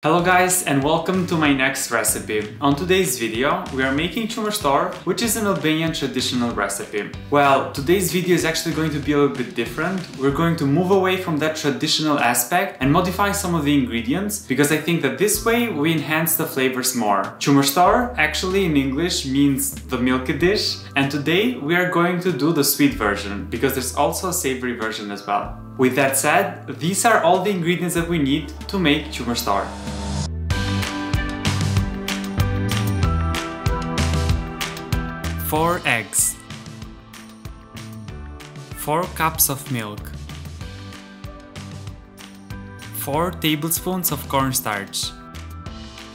Hello guys and welcome to my next recipe. On today's video we are making Qumeshtor, which is an Albanian traditional recipe. Well, today's video is actually going to be a little bit different. We're going to move away from that traditional aspect and modify some of the ingredients because I think that this way we enhance the flavors more. Qumeshtor actually in English means the milky dish, and today we are going to do the sweet version because there's also a savory version as well. With that said, these are all the ingredients that we need to make Qumeshtor. Four eggs, 4 cups of milk, 4 tablespoons of cornstarch,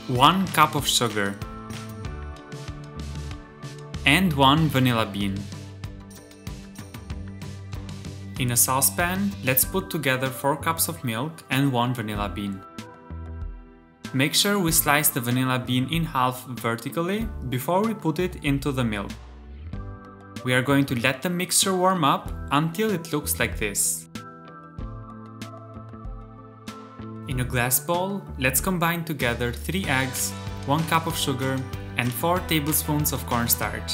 1 cup of sugar, and 1 vanilla bean. In a saucepan, let's put together 4 cups of milk and 1 vanilla bean. Make sure we slice the vanilla bean in half vertically before we put it into the milk. We are going to let the mixture warm up until it looks like this. In a glass bowl, let's combine together 3 eggs, 1 cup of sugar, and 4 tablespoons of cornstarch.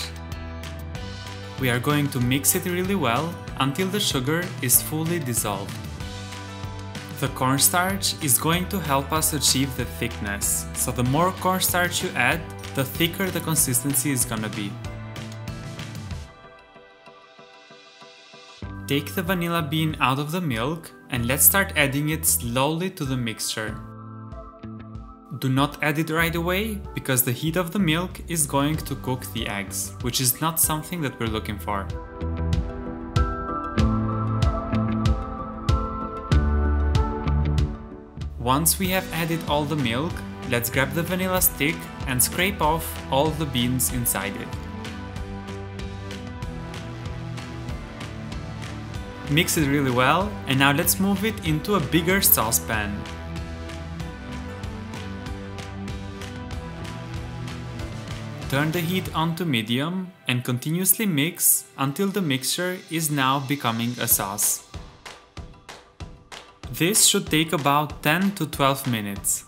We are going to mix it really well until the sugar is fully dissolved. The cornstarch is going to help us achieve the thickness, so the more cornstarch you add, the thicker the consistency is gonna be. Take the vanilla bean out of the milk and let's start adding it slowly to the mixture. Do not add it right away because the heat of the milk is going to cook the eggs, which is not something that we're looking for. Once we have added all the milk, let's grab the vanilla stick and scrape off all the beans inside it. Mix it really well, and now let's move it into a bigger saucepan. Turn the heat on to medium and continuously mix until the mixture is now becoming a sauce. This should take about 10 to 12 minutes.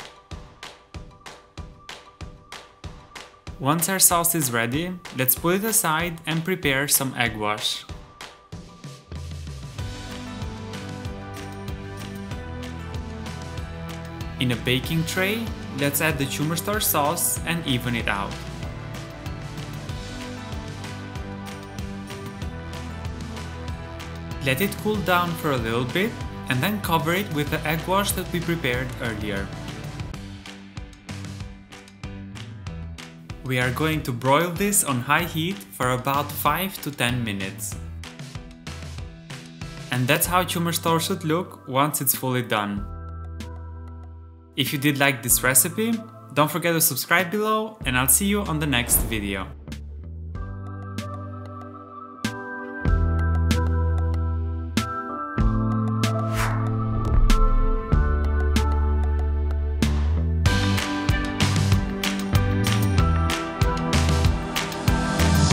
Once our sauce is ready, let's put it aside and prepare some egg wash. In a baking tray, let's add the Qumeshtor sauce and even it out. Let it cool down for a little bit and then cover it with the egg wash that we prepared earlier. We are going to broil this on high heat for about 5 to 10 minutes. And that's how Qumeshtor should look once it's fully done. If you did like this recipe, don't forget to subscribe below and I'll see you on the next video.